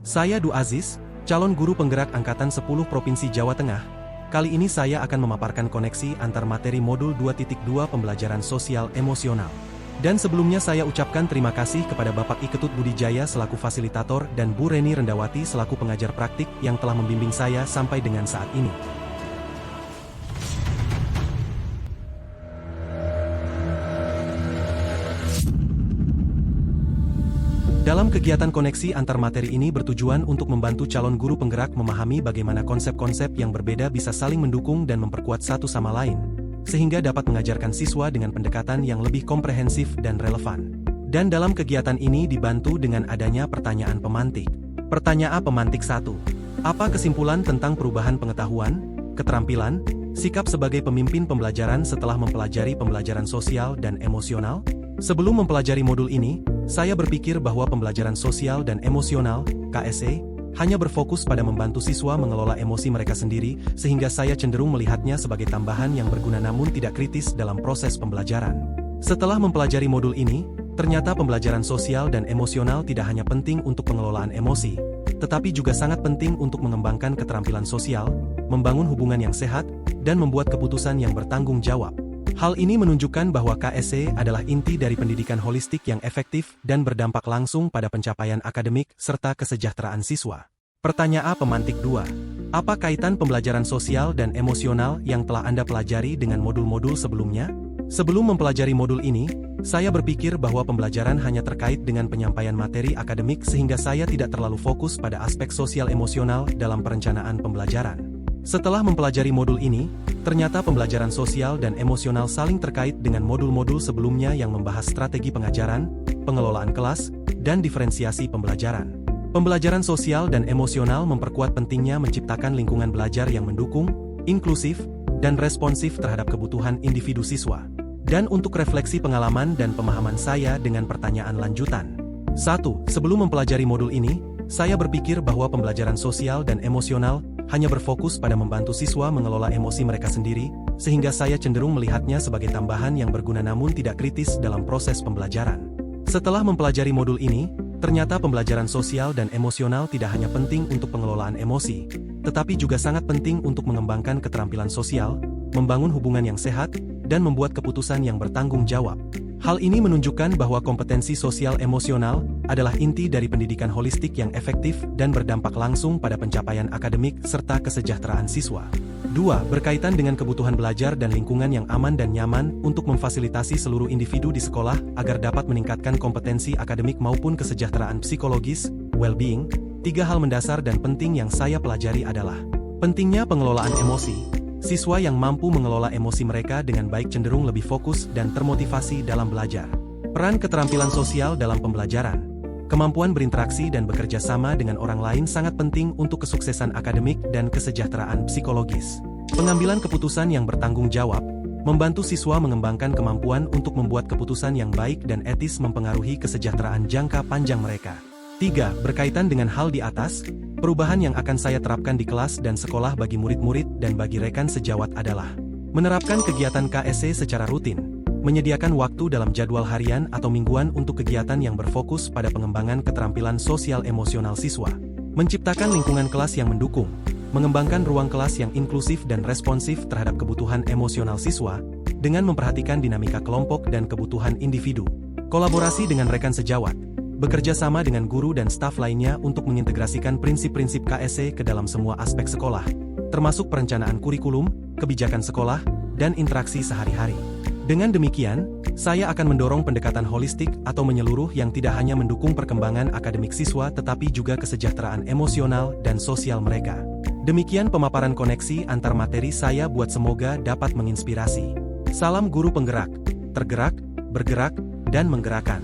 Saya Du Aziz, calon guru penggerak Angkatan 10 Provinsi Jawa Tengah. Kali ini saya akan memaparkan koneksi antar materi modul 2.2 pembelajaran sosial emosional. Dan sebelumnya saya ucapkan terima kasih kepada Bapak Iketut Budijaya selaku fasilitator dan Bu Reni Rendawati selaku pengajar praktik yang telah membimbing saya sampai dengan saat ini. Dalam kegiatan koneksi antar materi ini bertujuan untuk membantu calon guru penggerak memahami bagaimana konsep-konsep yang berbeda bisa saling mendukung dan memperkuat satu sama lain, sehingga dapat mengajarkan siswa dengan pendekatan yang lebih komprehensif dan relevan. Dan dalam kegiatan ini dibantu dengan adanya pertanyaan pemantik. Pertanyaan pemantik 1. Apa kesimpulan tentang perubahan pengetahuan, keterampilan, sikap sebagai pemimpin pembelajaran setelah mempelajari pembelajaran sosial dan emosional? Sebelum mempelajari modul ini, saya berpikir bahwa pembelajaran sosial dan emosional, KSE, hanya berfokus pada membantu siswa mengelola emosi mereka sendiri, sehingga saya cenderung melihatnya sebagai tambahan yang berguna namun tidak kritis dalam proses pembelajaran. Setelah mempelajari modul ini, ternyata pembelajaran sosial dan emosional tidak hanya penting untuk pengelolaan emosi, tetapi juga sangat penting untuk mengembangkan keterampilan sosial, membangun hubungan yang sehat, dan membuat keputusan yang bertanggung jawab. Hal ini menunjukkan bahwa KSE adalah inti dari pendidikan holistik yang efektif dan berdampak langsung pada pencapaian akademik serta kesejahteraan siswa. Pertanyaan pemantik 2. Apa kaitan pembelajaran sosial dan emosional yang telah Anda pelajari dengan modul-modul sebelumnya? Sebelum mempelajari modul ini, saya berpikir bahwa pembelajaran hanya terkait dengan penyampaian materi akademik sehingga saya tidak terlalu fokus pada aspek sosial emosional dalam perencanaan pembelajaran. Setelah mempelajari modul ini, ternyata pembelajaran sosial dan emosional saling terkait dengan modul-modul sebelumnya yang membahas strategi pengajaran, pengelolaan kelas, dan diferensiasi pembelajaran. Pembelajaran sosial dan emosional memperkuat pentingnya menciptakan lingkungan belajar yang mendukung, inklusif, dan responsif terhadap kebutuhan individu siswa. Dan untuk refleksi pengalaman dan pemahaman saya dengan pertanyaan lanjutan. 1. Sebelum mempelajari modul ini, saya berpikir bahwa pembelajaran sosial dan emosional hanya berfokus pada membantu siswa mengelola emosi mereka sendiri, sehingga saya cenderung melihatnya sebagai tambahan yang berguna namun tidak kritis dalam proses pembelajaran. Setelah mempelajari modul ini, ternyata pembelajaran sosial dan emosional tidak hanya penting untuk pengelolaan emosi, tetapi juga sangat penting untuk mengembangkan keterampilan sosial, membangun hubungan yang sehat, dan membuat keputusan yang bertanggung jawab. Hal ini menunjukkan bahwa kompetensi sosial emosional adalah inti dari pendidikan holistik yang efektif dan berdampak langsung pada pencapaian akademik serta kesejahteraan siswa. 2. Berkaitan dengan kebutuhan belajar dan lingkungan yang aman dan nyaman untuk memfasilitasi seluruh individu di sekolah agar dapat meningkatkan kompetensi akademik maupun kesejahteraan psikologis, well-being. 3 hal mendasar dan penting yang saya pelajari adalah pentingnya pengelolaan emosi. Siswa yang mampu mengelola emosi mereka dengan baik cenderung lebih fokus dan termotivasi dalam belajar. Peran keterampilan sosial dalam pembelajaran. Kemampuan berinteraksi dan bekerja sama dengan orang lain sangat penting untuk kesuksesan akademik dan kesejahteraan psikologis. Pengambilan keputusan yang bertanggung jawab, membantu siswa mengembangkan kemampuan untuk membuat keputusan yang baik dan etis mempengaruhi kesejahteraan jangka panjang mereka. 3. Berkaitan dengan hal di atas, perubahan yang akan saya terapkan di kelas dan sekolah bagi murid-murid dan bagi rekan sejawat adalah menerapkan kegiatan KSE secara rutin, menyediakan waktu dalam jadwal harian atau mingguan untuk kegiatan yang berfokus pada pengembangan keterampilan sosial emosional siswa, menciptakan lingkungan kelas yang mendukung, mengembangkan ruang kelas yang inklusif dan responsif terhadap kebutuhan emosional siswa, dengan memperhatikan dinamika kelompok dan kebutuhan individu, kolaborasi dengan rekan sejawat, bekerja sama dengan guru dan staf lainnya untuk mengintegrasikan prinsip-prinsip KSE ke dalam semua aspek sekolah, termasuk perencanaan kurikulum, kebijakan sekolah, dan interaksi sehari-hari. Dengan demikian, saya akan mendorong pendekatan holistik atau menyeluruh yang tidak hanya mendukung perkembangan akademik siswa tetapi juga kesejahteraan emosional dan sosial mereka. Demikian pemaparan koneksi antar materi saya buat semoga dapat menginspirasi. Salam guru penggerak, tergerak, bergerak, dan menggerakkan.